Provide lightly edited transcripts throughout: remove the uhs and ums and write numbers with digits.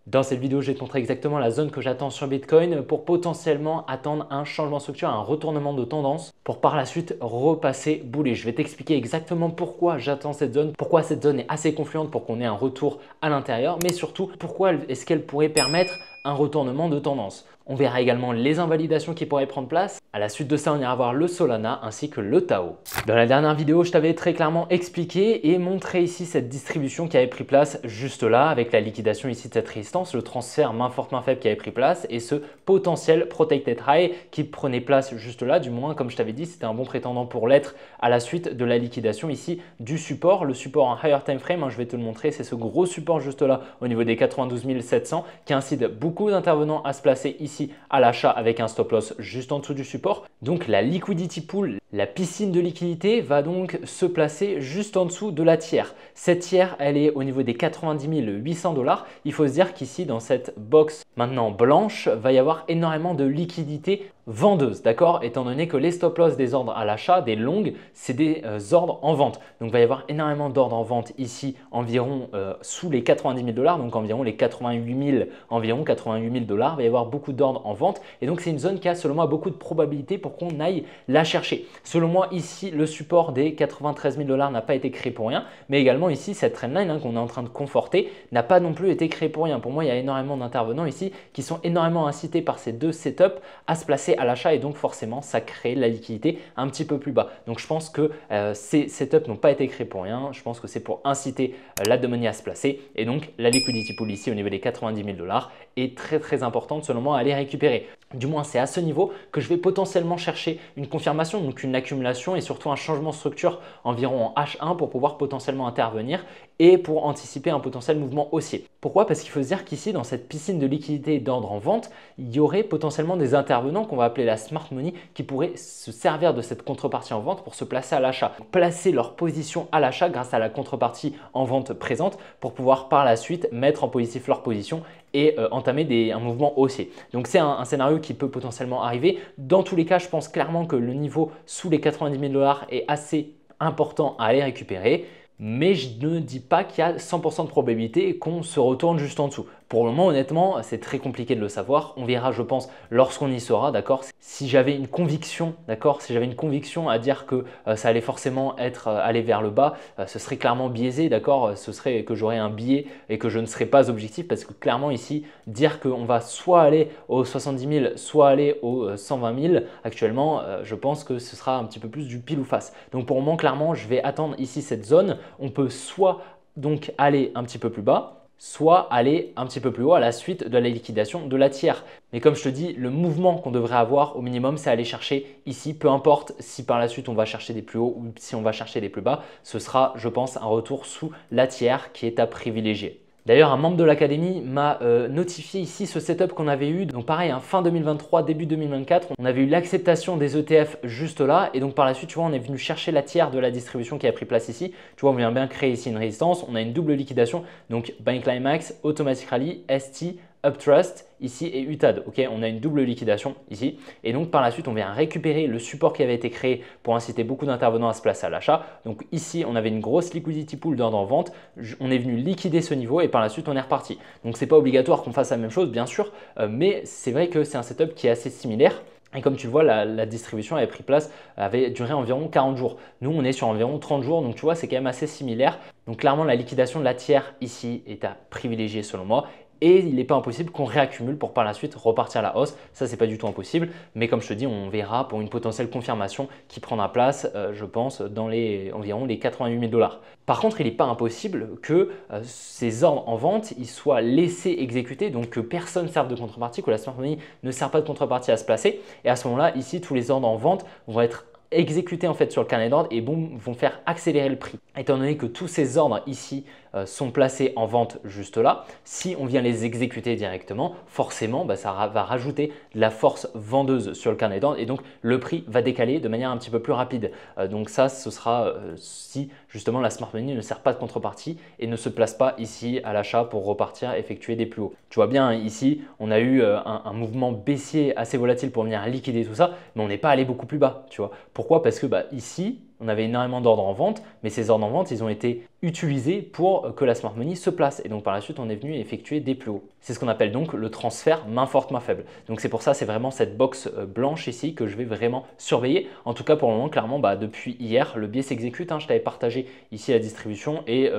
Dans cette vidéo, je vais te montrer exactement la zone que j'attends sur Bitcoin pour potentiellement attendre un changement de structure, un retournement de tendance pour par la suite repasser boulet. Je vais t'expliquer exactement pourquoi j'attends cette zone, pourquoi cette zone est assez confluente pour qu'on ait un retour à l'intérieur, mais surtout pourquoi est-ce qu'elle pourrait permettre un retournement de tendance. On verra également les invalidations qui pourraient prendre place. À la suite de ça, on ira voir le Solana ainsi que le Tao. Dans la dernière vidéo, je t'avais très clairement expliqué et montré ici cette distribution qui avait pris place juste là avec la liquidation ici de cette résistance, le transfert main forte main faible qui avait pris place et ce potentiel protected high qui prenait place juste là. Du moins, comme je t'avais dit, c'était un bon prétendant pour l'être à la suite de la liquidation ici du support. Le support en higher time frame, je vais te le montrer, c'est ce gros support juste là au niveau des 92 700 qui incite beaucoup d'intervenants à se placer ici à l'achat avec un stop loss juste en dessous du support. Donc la liquidity pool, la piscine de liquidité va donc se placer juste en dessous de la tiers. Cette tiers, elle est au niveau des 90 800 $. Il faut se dire qu'ici dans cette box maintenant blanche, va y avoir énormément de liquidité vendeuse, d'accord? Étant donné que les stop loss des ordres à l'achat, des longues, c'est des ordres en vente. Donc il va y avoir énormément d'ordres en vente ici, environ sous les 90 000 $, donc environ les 88 000, environ 88 000 $. Il va y avoir beaucoup d'ordres en vente et donc c'est une zone qui a selon moi beaucoup de probabilités pour qu'on aille la chercher. Selon moi ici, le support des 93 000 $ n'a pas été créé pour rien, mais également ici, cette trendline qu'on est en train de conforter n'a pas non plus été créée pour rien. Pour moi, il y a énormément d'intervenants ici qui sont énormément incités par ces deux setups à se placer à l'achat et donc forcément ça crée la liquidité un petit peu plus bas. Donc je pense que ces setups n'ont pas été créés pour rien. Je pense que c'est pour inciter la demande à se placer et donc la liquidity pool ici au niveau des 90 000 $ est très importante selon moi à aller récupérer. Du moins c'est à ce niveau que je vais potentiellement chercher une confirmation, donc une accumulation et surtout un changement de structure environ en H1 pour pouvoir potentiellement intervenir et pour anticiper un potentiel mouvement haussier. Pourquoi? Parce qu'il faut se dire qu'ici dans cette piscine de liquidité d'ordre en vente, il y aurait potentiellement des intervenants qu'on va appeler la smart money qui pourraient se servir de cette contrepartie en vente pour se placer à l'achat, placer leur position à l'achat grâce à la contrepartie en vente présente pour pouvoir par la suite mettre en positif leur position et entamer un mouvement haussier. Donc c'est un scénario qui peut potentiellement arriver. Dans tous les cas, je pense clairement que le niveau sous les 90 000 $ est assez important à aller récupérer. Mais je ne dis pas qu'il y a 100% de probabilité qu'on se retourne juste en dessous. Pour le moment, honnêtement, c'est très compliqué de le savoir. On verra, je pense, lorsqu'on y sera, d'accord? Si j'avais une conviction, d'accord? Si j'avais une conviction à dire que ça allait forcément être aller vers le bas, ce serait clairement biaisé, d'accord? Ce serait que j'aurais un biais et que je ne serais pas objectif parce que clairement ici, dire qu'on va soit aller aux 70 000, soit aller aux 120 000, actuellement, je pense que ce sera un petit peu plus du pile ou face. Donc pour le moment, clairement, je vais attendre ici cette zone. On peut soit donc aller un petit peu plus bas, soit aller un petit peu plus haut à la suite de la liquidation de la tiers. Mais comme je te dis, le mouvement qu'on devrait avoir au minimum, c'est aller chercher ici, peu importe si par la suite on va chercher des plus hauts ou si on va chercher des plus bas, ce sera, je pense, un retour sous la tiers qui est à privilégier. D'ailleurs, un membre de l'académie m'a notifié ici ce setup qu'on avait eu. Donc pareil, fin 2023, début 2024, on avait eu l'acceptation des ETF juste là. Et donc par la suite, tu vois, on est venu chercher la tiers de la distribution qui a pris place ici. Tu vois, on vient bien créer ici une résistance. On a une double liquidation. Donc Bank Climax, Automatic Rally, ST, Uptrust ici et UTAD. Ok, on a une double liquidation ici. Et donc par la suite, on vient récupérer le support qui avait été créé pour inciter beaucoup d'intervenants à se placer à l'achat. Donc ici, on avait une grosse liquidity pool d'ordre en vente. On est venu liquider ce niveau et par la suite, on est reparti. Donc ce n'est pas obligatoire qu'on fasse la même chose, bien sûr, mais c'est vrai que c'est un setup qui est assez similaire. Et comme tu le vois, la distribution avait pris place, avait duré environ 40 jours. Nous, on est sur environ 30 jours, donc tu vois, c'est quand même assez similaire. Donc clairement, la liquidation de la tiers ici est à privilégier selon moi. Et il n'est pas impossible qu'on réaccumule pour par la suite repartir à la hausse. Ça, c'est pas du tout impossible. Mais comme je te dis, on verra pour une potentielle confirmation qui prendra place, je pense, dans environ les 88 000 $. Par contre, il n'est pas impossible que ces ordres en vente ils soient laissés exécuter, donc que personne ne serve de contrepartie, que la smart money ne sert pas de contrepartie à se placer. Et à ce moment-là, ici, tous les ordres en vente vont être exécutés en fait sur le carnet d'ordre et boum, vont faire accélérer le prix. Étant donné que tous ces ordres ici sont placés en vente juste là, si on vient les exécuter directement, forcément ça va rajouter de la force vendeuse sur le carnet d'ordre et donc le prix va décaler de manière un petit peu plus rapide. Donc ça, ce sera si justement la smart money ne sert pas de contrepartie et ne se place pas ici à l'achat pour repartir effectuer des plus hauts. Tu vois bien ici, on a eu un mouvement baissier assez volatile pour venir liquider tout ça, mais on n'est pas allé beaucoup plus bas. Tu vois. Pourquoi? Parce que ici, on avait énormément d'ordres en vente, mais ces ordres en vente, ils ont été utilisés pour que la smart money se place. Et donc par la suite, on est venu effectuer des plus hauts. C'est ce qu'on appelle donc le transfert main forte, main faible. Donc c'est pour ça, c'est vraiment cette box blanche ici que je vais vraiment surveiller. En tout cas, pour le moment, clairement, depuis hier, le biais s'exécute. Je t'avais partagé ici la distribution et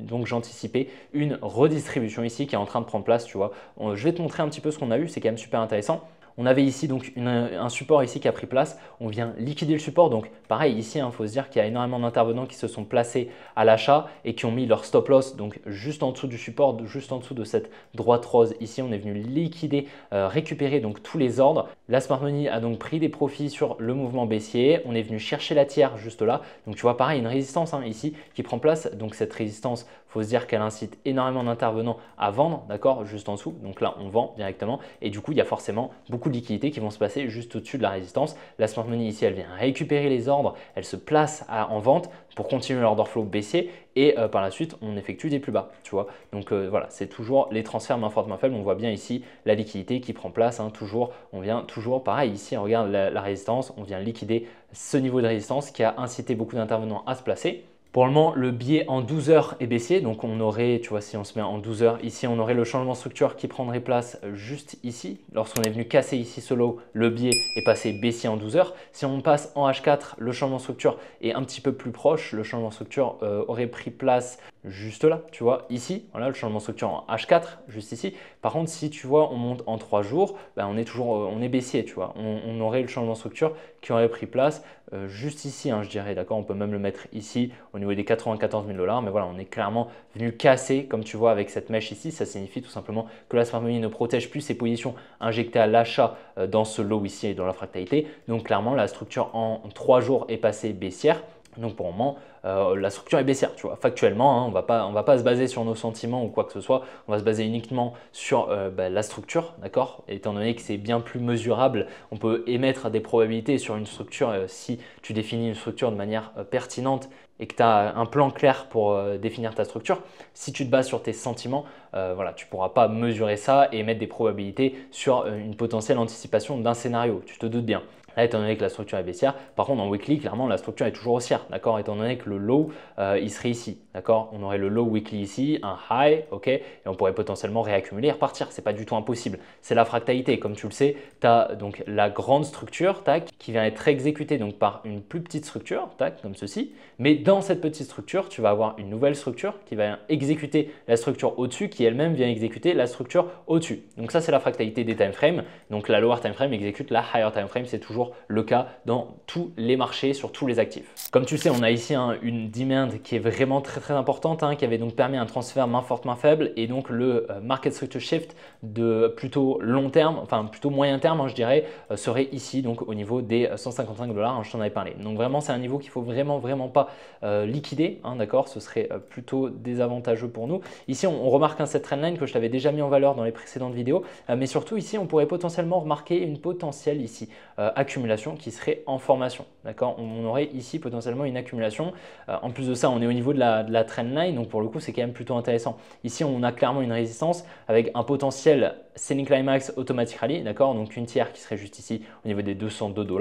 donc j'anticipais une redistribution ici qui est en train de prendre place. Tu vois, je vais te montrer un petit peu ce qu'on a eu. C'est quand même super intéressant. On avait ici donc un support ici qui a pris place. On vient liquider le support. Donc pareil ici, il faut se dire qu'il y a énormément d'intervenants qui se sont placés à l'achat et qui ont mis leur stop loss donc juste en dessous du support, juste en dessous de cette droite rose. Ici, on est venu liquider, récupérer donc tous les ordres. La smart money a donc pris des profits sur le mouvement baissier. On est venu chercher la tiers juste là. Donc tu vois pareil, une résistance ici qui prend place. Donc cette résistance, il faut se dire qu'elle incite énormément d'intervenants à vendre, d'accord, juste en dessous. Donc là, on vend directement et du coup, il y a forcément beaucoup de liquidités qui vont se passer juste au-dessus de la résistance. La smart money ici, elle vient récupérer les ordres, elle se place en vente pour continuer l'order flow baissier et par la suite, on effectue des plus bas, tu vois. Donc voilà, c'est toujours les transferts main forte, main faible. On voit bien ici la liquidité qui prend place, toujours. On vient toujours, pareil, ici, on regarde la résistance, on vient liquider ce niveau de résistance qui a incité beaucoup d'intervenants à se placer. Pour le moment, le biais en 12 heures est baissier. Donc, on aurait, tu vois, si on se met en 12 heures, ici, on aurait le changement de structure qui prendrait place juste ici. Lorsqu'on est venu casser ici ce low, le biais est passé baissier en 12 heures. Si on passe en H4, le changement de structure est un petit peu plus proche. Le changement de structure aurait pris place juste là, tu vois, ici. Voilà, le changement de structure en H4, juste ici. Par contre, si tu vois, on monte en 3 jours, on est toujours on est baissier, tu vois. On aurait le changement de structure qui aurait pris place juste ici, je dirais, d'accord. On peut même le mettre ici au niveau des 94 000 $. Mais voilà, on est clairement venu casser, comme tu vois, avec cette mèche ici. Ça signifie tout simplement que la smart money ne protège plus ses positions injectées à l'achat dans ce lot ici et dans la fractalité. Donc, clairement, la structure en 3 jours est passée baissière. Donc pour le moment, la structure est baissière, tu vois. Factuellement, on va pas se baser sur nos sentiments ou quoi que ce soit. On va se baser uniquement sur la structure, d'accord. Étant donné que c'est bien plus mesurable, on peut émettre des probabilités sur une structure si tu définis une structure de manière pertinente et que tu as un plan clair pour définir ta structure. Si tu te bases sur tes sentiments, voilà, tu ne pourras pas mesurer ça et émettre des probabilités sur une potentielle anticipation d'un scénario. Tu te doutes bien. Là, étant donné que la structure est baissière, par contre en weekly, clairement la structure est toujours haussière, d'accord. Étant donné que le low, il serait ici, d'accord. On aurait le low weekly ici, un high, ok, et on pourrait potentiellement réaccumuler et repartir. C'est pas du tout impossible. C'est la fractalité, comme tu le sais, tu as donc la grande structure, tac, qui vient être exécutée donc par une plus petite structure, tac, comme ceci. Mais dans cette petite structure, tu vas avoir une nouvelle structure qui va exécuter la structure au-dessus, qui elle-même vient exécuter la structure au-dessus. Donc ça, c'est la fractalité des time frames. Donc la lower time frame exécute la higher time frame, c'est toujours le cas dans tous les marchés, sur tous les actifs. Comme tu sais, on a ici une demand qui est vraiment très importante, qui avait donc permis un transfert main forte, main faible, et donc le market structure shift de plutôt long terme, enfin plutôt moyen terme, je dirais, serait ici, donc au niveau des 155 $, je t'en avais parlé. Donc vraiment, c'est un niveau qu'il faut vraiment pas liquider, d'accord, ce serait plutôt désavantageux pour nous. Ici, on remarque cette trendline que je t'avais déjà mis en valeur dans les précédentes vidéos, mais surtout ici, on pourrait potentiellement remarquer une potentielle ici accumulation qui serait en formation, d'accord. On aurait ici potentiellement une accumulation. En plus de ça, on est au niveau de la trendline, donc pour le coup, c'est quand même plutôt intéressant. Ici, on a clairement une résistance avec un potentiel selling climax automatic rally, d'accord, donc une tiers qui serait juste ici au niveau des 202 $.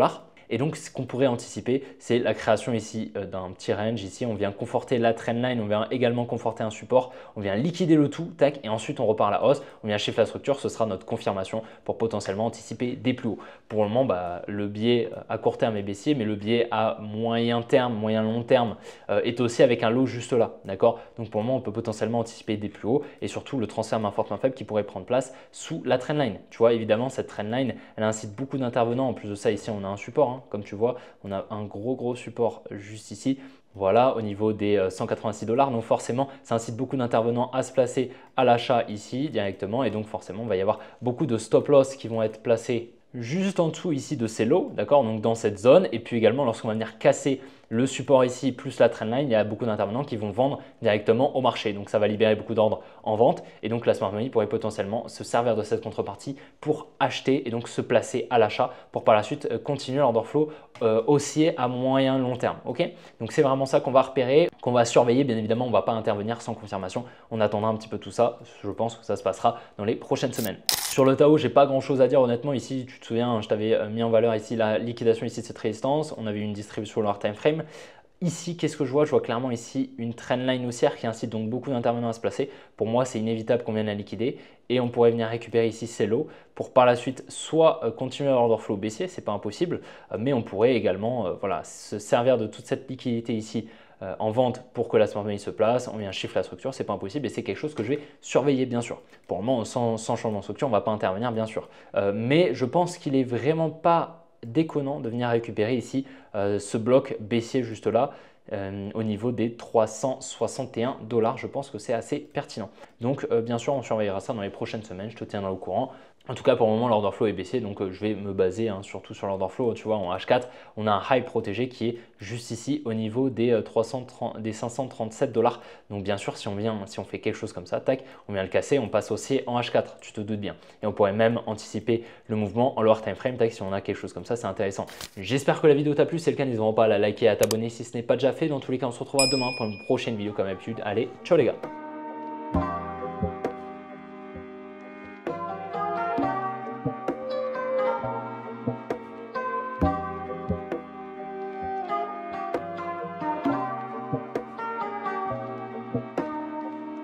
Et donc, ce qu'on pourrait anticiper, c'est la création ici d'un petit range. Ici, on vient conforter la trendline, on vient également conforter un support, on vient liquider le tout, tac, et ensuite on repart à la hausse, on vient chiffrer la structure, ce sera notre confirmation pour potentiellement anticiper des plus hauts. Pour le moment, le biais à court terme est baissier, mais le biais à moyen terme, moyen long terme est aussi avec un lot juste là, d'accord. Donc pour le moment, on peut potentiellement anticiper des plus hauts et surtout le transfert main forte, main faible qui pourrait prendre place sous la trendline. Tu vois, évidemment, cette trendline, elle incite beaucoup d'intervenants. En plus de ça, ici, on a un support. Comme tu vois, on a un gros support juste ici. Voilà, au niveau des 186 $. Donc forcément, ça incite beaucoup d'intervenants à se placer à l'achat ici directement. Et donc forcément, il va y avoir beaucoup de stop loss qui vont être placés juste en dessous ici de ces lows, d'accord, donc dans cette zone. Et puis également, lorsqu'on va venir casser le support ici plus la trendline, il y a beaucoup d'intervenants qui vont vendre directement au marché. Donc ça va libérer beaucoup d'ordres en vente et donc la smart money pourrait potentiellement se servir de cette contrepartie pour acheter et donc se placer à l'achat pour par la suite continuer l'order flow haussier à moyen long terme. Ok, donc c'est vraiment ça qu'on va repérer, qu'on va surveiller. Bien évidemment, on ne va pas intervenir sans confirmation. On attendra un petit peu tout ça. Je pense que ça se passera dans les prochaines semaines. Sur le Tao, j'ai pas grand chose à dire honnêtement. Ici, tu te souviens, je t'avais mis en valeur ici la liquidation ici de cette résistance. On avait une distribution lower time frame. Ici, qu'est-ce que je vois? Je vois clairement ici une trendline haussière qui incite donc beaucoup d'intervenants à se placer. Pour moi, c'est inévitable qu'on vienne la liquider et on pourrait venir récupérer ici ces lots pour par la suite soit continuer à order flow baissier, c'est pas impossible, mais on pourrait également voilà, se servir de toute cette liquidité ici en vente pour que la smart money se place, on vient chiffrer la structure, c'est pas impossible et c'est quelque chose que je vais surveiller bien sûr. Pour le moment, sans changement de structure, on ne va pas intervenir bien sûr. Mais je pense qu'il est vraiment pas déconnant de venir récupérer ici ce bloc baissier juste là. Au niveau des 361 $. Je pense que c'est assez pertinent. Donc, bien sûr, on surveillera ça dans les prochaines semaines. Je te tiendrai au courant. En tout cas, pour le moment, l'order flow est baissé. Donc, je vais me baser surtout sur l'order flow. Tu vois, en H4, on a un high protégé qui est juste ici au niveau des 537 $. Donc, bien sûr, si on fait quelque chose comme ça, tac, on vient le casser, on passe aussi en H4. Tu te doutes bien. Et on pourrait même anticiper le mouvement en lower time frame. Tac, si on a quelque chose comme ça, c'est intéressant. J'espère que la vidéo t'a plu. Si c'est le cas, n'hésite pas à la liker et à t'abonner si ce n'est pas déjà fait. Dans tous les cas, on se retrouvera demain pour une prochaine vidéo comme d'habitude. Allez, ciao les gars!